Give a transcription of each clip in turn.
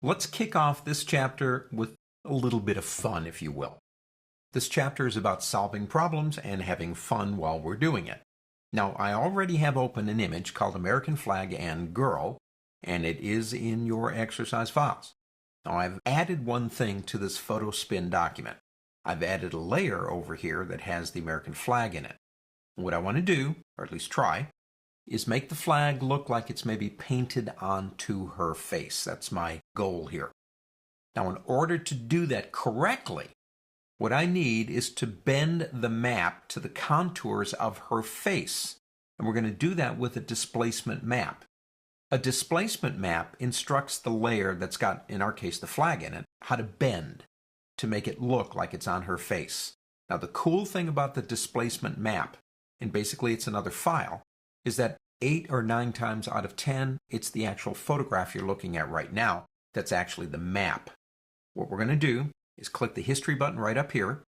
Let's kick off this chapter with a little bit of fun, if you will. This chapter is about solving problems and having fun while we're doing it. Now, I already have open an image called American Flag and Girl, and it is in your exercise files. Now, I've added one thing to this photo spin document. I've added a layer over here that has the American flag in it. What I want to do, or at least try, is make the flag look like it's maybe painted onto her face. That's my goal here. Now, in order to do that correctly, what I need is to bend the map to the contours of her face. And we're going to do that with a displacement map. A displacement map instructs the layer that's got, in our case, the flag in it, how to bend to make it look like it's on her face. Now, the cool thing about the displacement map, and basically it's another file, is that 8 or 9 times out of 10, it's the actual photograph you're looking at right now that's actually the map. What we're going to do is click the History button right up here.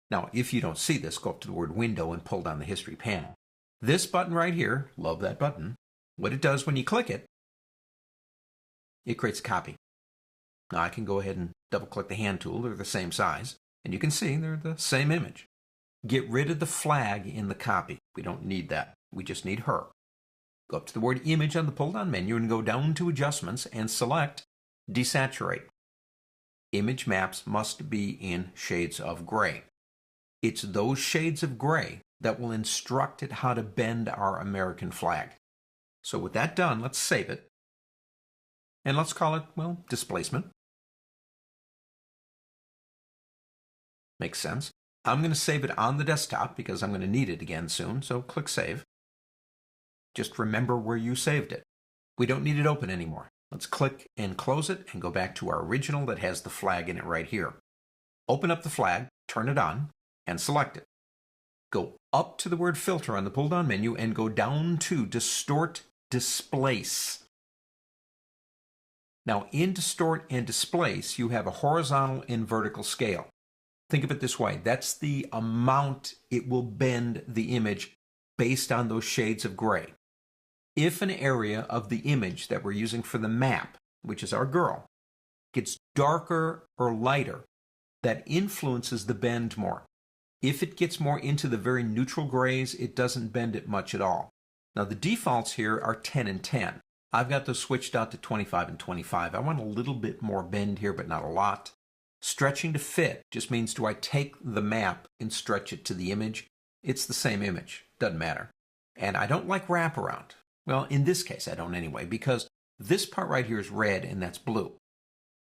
Now, if you don't see this, go up to the word Window and pull down the History panel. This button right here, love that button, what it does when you click it, it creates a copy. Now, I can go ahead and double-click the hand tool. They're the same size, and you can see they're the same image. Get rid of the flag in the copy. We don't need that. We just need her. Go up to the word Image on the pull-down menu and go down to Adjustments and select Desaturate. Image maps must be in shades of gray. It's those shades of gray that will instruct it how to bend our American flag. So with that done, let's save it. And let's call it, well, Displacement. Makes sense. I'm going to save it on the desktop because I'm going to need it again soon, so click Save. Just remember where you saved it. We don't need it open anymore. Let's click and close it and go back to our original that has the flag in it right here. Open up the flag, turn it on, and select it. Go up to the word Filter on the pull-down menu and go down to Distort Displace. Now, in Distort and Displace, you have a horizontal and vertical scale. Think of it this way. That's the amount it will bend the image based on those shades of gray. If an area of the image that we're using for the map, which is our girl, gets darker or lighter, that influences the bend more. If it gets more into the very neutral grays, it doesn't bend it much at all. Now, the defaults here are 10 and 10. I've got those switched out to 25 and 25. I want a little bit more bend here, but not a lot. Stretching to fit just means, do I take the map and stretch it to the image? It's the same image. Doesn't matter. And I don't like wraparound. Well, in this case, I don't anyway, because this part right here is red and that's blue.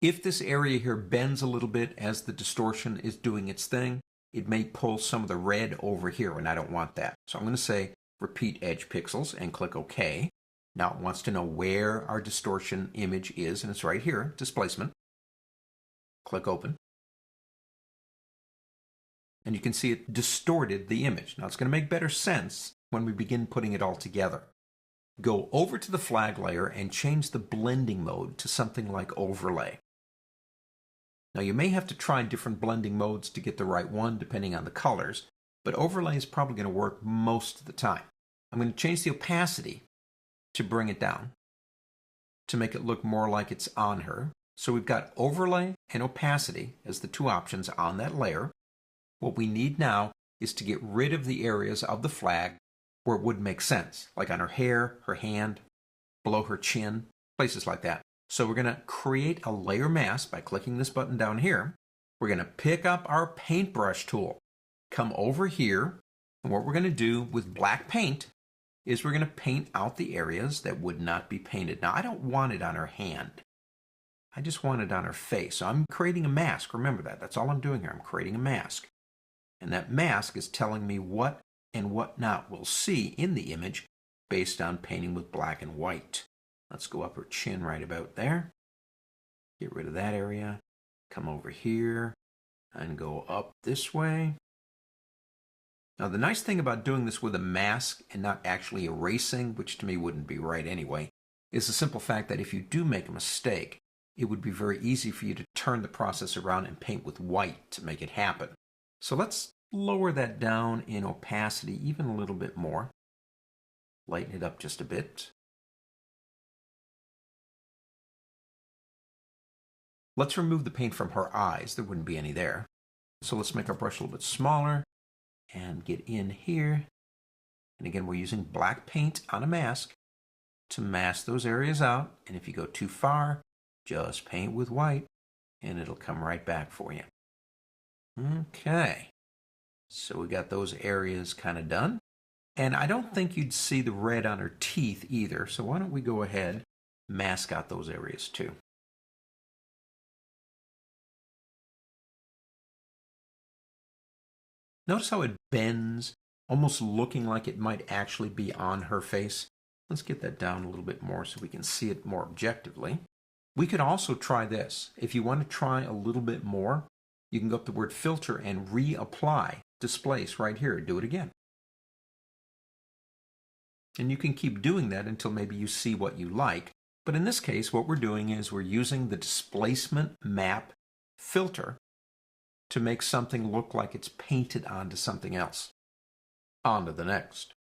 If this area here bends a little bit as the distortion is doing its thing, it may pull some of the red over here, and I don't want that. So I'm going to say Repeat Edge Pixels and click OK. Now it wants to know where our distortion image is, and it's right here, Displacement. Click Open. And you can see it distorted the image. Now it's going to make better sense when we begin putting it all together. Go over to the flag layer and change the blending mode to something like Overlay. Now you may have to try different blending modes to get the right one depending on the colors, but Overlay is probably going to work most of the time. I'm going to change the opacity to bring it down to make it look more like it's on her. So we've got Overlay and Opacity as the two options on that layer. What we need now is to get rid of the areas of the flag where it would make sense, like on her hair, her hand, below her chin, places like that. So we're going to create a layer mask by clicking this button down here. We're going to pick up our paintbrush tool, come over here, and what we're going to do with black paint is we're going to paint out the areas that would not be painted. Now, I don't want it on her hand. I just want it on her face. So I'm creating a mask. Remember that. That's all I'm doing here. I'm creating a mask. And that mask is telling me what and what not we'll see in the image based on painting with black and white. Let's go up her chin right about there. Get rid of that area. Come over here and go up this way. Now, the nice thing about doing this with a mask and not actually erasing, which to me wouldn't be right anyway, is the simple fact that if you do make a mistake, it would be very easy for you to turn the process around and paint with white to make it happen. So let's lower that down in opacity even a little bit more. Lighten it up just a bit. Let's remove the paint from her eyes. There wouldn't be any there. So let's make our brush a little bit smaller and get in here. And again, we're using black paint on a mask to mask those areas out. And if you go too far, just paint with white and it'll come right back for you. Okay, so we got those areas kind of done. And I don't think you'd see the red on her teeth either. So why don't we go ahead, mask out those areas too. Notice how it bends, almost looking like it might actually be on her face. Let's get that down a little bit more so we can see it more objectively. We could also try this. If you want to try a little bit more, you can go up to the word filter and reapply, displace right here. Do it again. And you can keep doing that until maybe you see what you like. But in this case, what we're doing is we're using the displacement map filter to make something look like it's painted onto something else. On to the next.